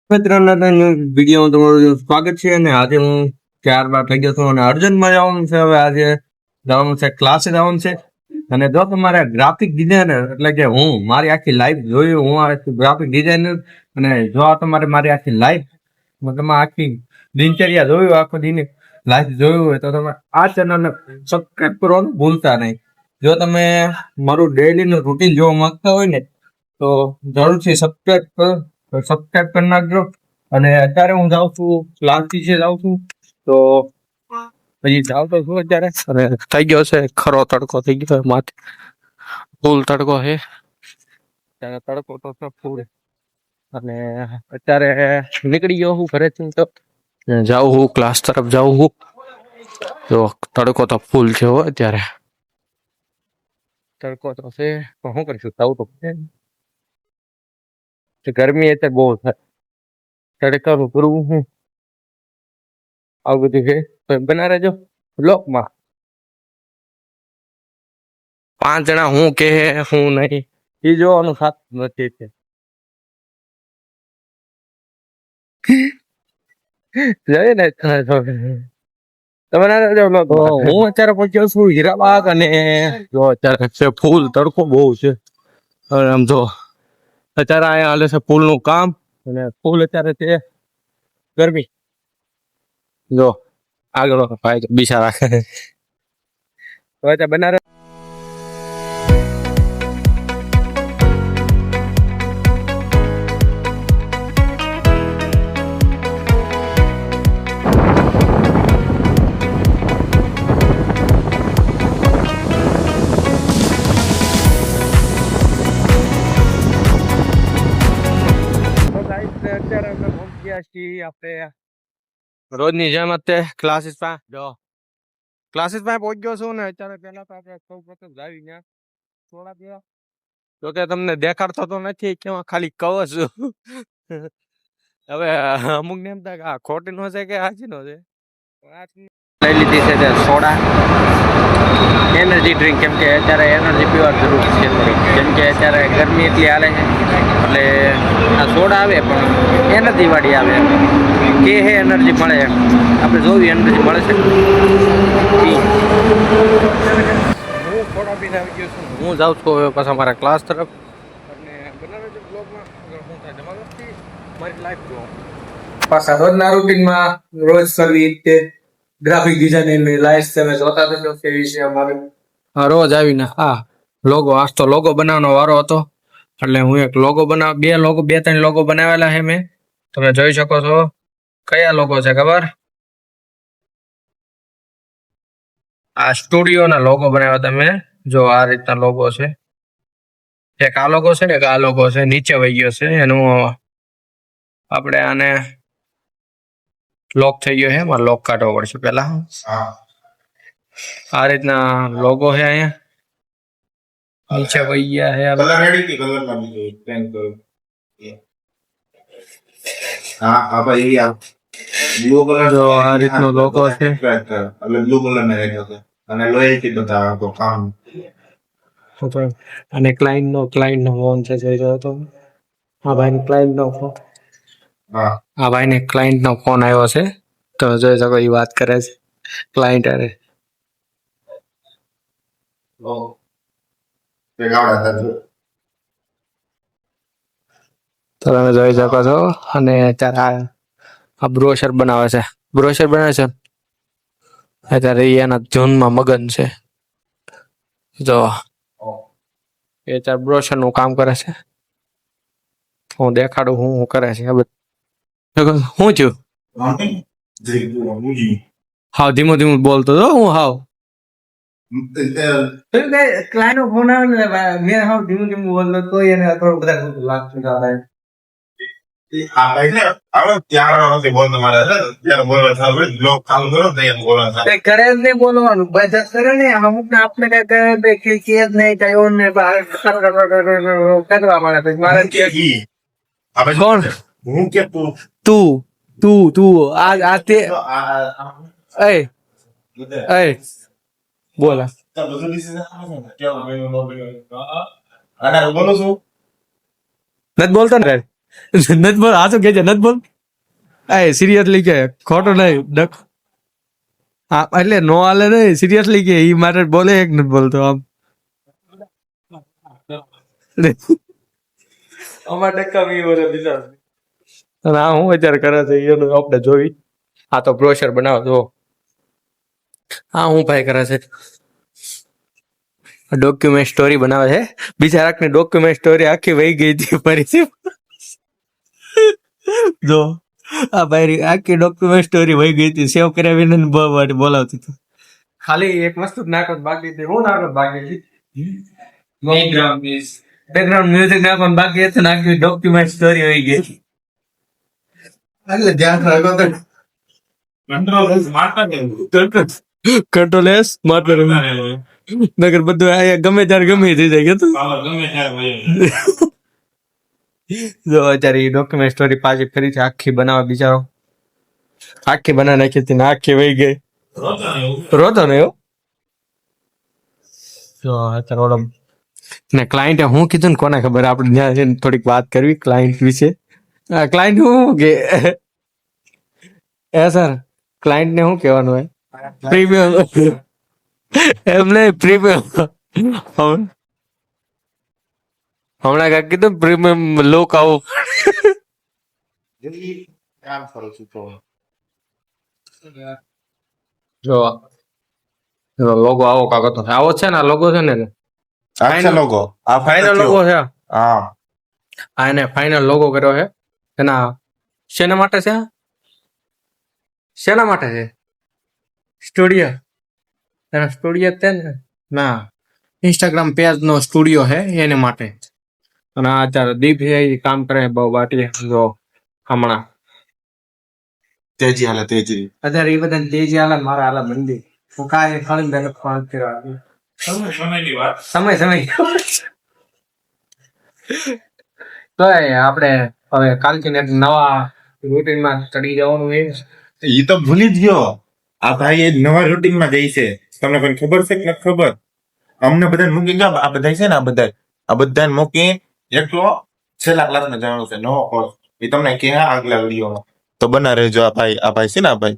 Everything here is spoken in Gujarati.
મિત્રોના વિડીયોમાં તમારું સ્વાગત છે અને આજે હું 4 વાર થઈ ગયો છું અને અર્જન્ટમાં જવાનું છે. હવે આજે જવાનું છે, ક્લાસે જવાનું છે. અને જો તમારે ગ્રાફિક ડિઝાઇનર એટલે કે હું મારી આખી લાઈફ જોયું, હું આ ગ્રાફિક ડિઝાઇનર, અને જો તમારે મારી આખી લાઈફ તમે આખી દિનચર્યા જોયું, આખો દિન લાઈફ જોયું હોય તો તમે આ ચેનલને સબસ્ક્રાઈબ કરવાનું ભૂલતા નહીં. જો તમે મારું ડેઈલીનું રૂટીન જોવા માંગતા હોય ને તો જરૂરથી સબસ્ક્રાઈબ કરી નાખજો. અને અત્યારે હું જાઉં છું, ક્લાસથી જાઉં છું, તો પછી જાઉં તો છું અત્યારે. અને થઈ ગયો છે ખરો તડકો થઈ ગયો માથે, ફૂલ તડકો છે ત્યારે. તડકો તો છે ફૂલ. અને અત્યારે નીકળી ગયો હું ઘરેથી, તો જાઉં હું ક્લાસ તરફ જાઉં હું. તો તડકો તો ફૂલ છે હો અત્યારે, તડકો તો છે પણ શું કરીશું, જવું તો પડે ને. ગરમી અત્યારે બહુ થાય, તડકાનું કરવું હું આવું બધું છે. તો બના રહેજો બ્લોકમાં. 5 જણા હું કે હું નહીં એ જોવાનું સાથ નથી છે. જોઈએ ને તમે ના રહેજો બ્લોકમાં. હું અત્યારે પહોંચ્યો છું હીરાબાગ, અને જો અત્યારે છે ફૂલ તડકો બહુ છે. હવે આમ જો અત્યારે અહીંયા હાલે છે પુલનું કામ, અને ફૂલ અત્યારે તે ગરમી. જો આગળ ભાઈ બિચારા રાખે તો બના રહે. અત્યારે અમે પહોંચ્યા છીએ આપણે રોજની જેમ અત્યારે ક્લાસીસ પાસે. જો ક્લાસીસ પાસે પહોંચ્યો છું ને અત્યારે. પહેલા તો આપણે સૌ પ્રથમ જાવી ત્યાં થોડા પીવા. તો કે તમને દેખાડતો તો નથી કે ખાલી કહો છું. હવે અમુક ને એમ થાય કે આ ખોટી નો છે કે હાજી નો છે. લઈ લીધી છે તે સોડા એનર્જી ડ્રિંક, કેમ કે અત્યારે એનર્જી પીવા જરૂર છે. કેમ કે અત્યારે ગરમી એટલી હાલે છે, એટલે આ સોડા આવે પણ એનર્જી વાળી આવે કે હે એનર્જી મળે એમ. આપણે જોવી એનર્જી મળે છે. હું સોડા પીને આવી ગયો છું. હું જાઉં છું હવે પાછા મારા ક્લાસ તરફ. અને બનાવે છે બ્લોગમાં હું થાય જમાવટથી મારી લાઈફ જોઉં પાછા રોજના રૂટીનમાં. રોજ કરવી તે ગ્રાફિક ડિઝાઇનની લાઈફ તમે જોતા થશો કેવી છે અમારે. હા, રોજ આવીને હા લોગો, આજ તો લોગો બનાવવાનો વારો હતો, એટલે હું એક લોગો બે ત્રણ લોગો બનાવેલા છે મેં. તમે જોઈ શકો છો. કયા લોગો છે ખબર? આ સ્ટુડિયોના લોગો બનાવ્યા તમે. જો આ રીતના લોગો છે. એક આ લોગો છે ને, એક આ લોગો છે, નીચે વહી ગયો છે એનું. આપણે આને લોક થઈ ગયો છે, એમાં લોક કાઢવો પડશે પેલા. આ રીતના લોગો છે અહીંયા નીચે વહી ગયા છે. કલર રેડી કે કલર માં બીજો પેન કરો. હા ભાઈ આ બ્લુ કલર. જો આ રીતનો લોગો છે. એટલે બ્લુ કલર ને રેડી હતો અને લોયલ્ટી બતાવે તો કામ. અને ક્લાયન્ટ નો ફોન છે, જોઈ રહ્યો તો. હા ભાઈ ક્લાયન્ટ નો ફોન. હા ભાઈ ને ક્લાયન્ટ નો ફોન આવ્યો છે, તો જોઈ શકો એ વાત કરે છે ક્લાયન્ટ અરે. તો તમે જોઈ શકો છો. અને અત્યારે આ બ્રોશર બનાવે છે. અત્યારે એના જૂનમાં મગન છે. જો એ અત્યારે બ્રોશર નું કામ કરે છે. હું દેખાડું હું કરે છે. શું થયું? હાવ ધીમું ધીમું બોલતો હતો હું. હાવ ક્લાયન્ટ નો ફોન આવે ને મેં હાવ ધીમું ધીમું બોલતો તો એને થોડું બધા લાગતું થાય. કરે જ નહીં બોલવાનું, બધા કરે ને અમુક ને આપણે કઈ કે જ નહીં કયો ને કરવા મળે. મારે કોણ? હું કે તું આ તે બોલા બોલું છું નથી બોલતો ને. નથી બોલ, આ શું કે છે? નથી બોલ. એ સિરિયસલી કે ખોટું નહીં ડક. હા એટલે નો હાલે નહીં, સિરિયસલી કે ઈ મારે બોલે એક નથી બોલતો આમ. અમાર ટકા વી વરે દીધા. અને આ હું વિચાર કરે છે એનું આપણે જોઈ. આ તો બ્રોશર બનાવો જો. હા હું ભાઈ કરે છે ડોક્યુમેન્ટ સ્ટોરી બનાવે છે. બિચારાકની ડોક્યુમેન્ટ સ્ટોરી આખી વહી ગઈ હતી ફરીથી. જો આ ભાઈ આખી ડોક્યુમેન્ટ સ્ટોરી વહી ગઈ હતી, સેવ કર્યા વિના બોલાવતી હતી. ખાલી એક વસ્તુ જ નાખો બાકી હતી. હું નાખો બાકી હતી? બેકગ્રાઉન્ડ મ્યુઝિક નાખવાનું બાકી હતું, નાખ્યું ડોક્યુમેન્ટ સ્ટોરી વહી ગઈ. એટલે ધ્યાન રાખો તો કંટ્રોલ એસ સ્માર્ટ નગર બધું આ ગમે ત્યારે ગમે થઈ જાય કે જો અત્યારે એ ડોક્યુમેન્ટ સ્ટોરી પાછી ફરીથી આખી બનાવે બિચારો. આખી બનાવી નાખી હતી ને આખી વહી ગઈ. રોતો ને એવો. જો અત્યારે ઓલો ને ક્લાયન્ટે હું કીધું ને કોને ખબર, આપણે ત્યાં જઈને થોડીક વાત કરવી ક્લાયન્ટ વિશે. ક્લાયન્ટ શું કે એ સર ક્લાયન્ટ ને શું કહેવાનું હોય? પ્રીમિયમ એમ નહીં, પ્રીમિયમ હમણાં કાંઈક કીધું પ્રીમિયમ લોક આવો. કામ કરું છું તો જો લોગો આવો કાક હતો. આવો છે ને આ લોગો છે ને આછા લોગો આ ફાઇનલ લોગો છે. હા આ એને ફાઇનલ લોગો કર્યો છે. એના શેના માટે છે? શેના માટે છે? સ્ટુડિયો એના સ્ટુડિયો છે ને ના ઇન્સ્ટાગ્રામ પેજ નો સ્ટુડિયો છે એને માટે. અને આ અત્યારે દીપ છે એ કામ કરે બહુ બાટી. જો હમણાં તેજી હાલે તેજી અત્યારે એ બધા તેજી હાલે, મારા હાલે મંદી. હું કાંઈ ખાલી બેન ફોન કર્યો. સમય તો આપણે હવે કાલથી એક નવા રૂટીનમાં ચડી જવાનું છે. ઈ તો ભૂલી જ ગયો. આ ભાઈ એ નવા રૂટીન માં જાય છે. તમને કોઈ ખબર છે કે નથી ખબર? અમને બધા મૂકી ગયા. આ બધા છે ને આ બધા મૂકી એકલો છેલ્લા ક્લાસ માં જવાનું છે નવો કોર્સ. એ તમને કે આગલા વિડીયોમાં તો બના રહેજો. આ ભાઈ છે ને આ ભાઈ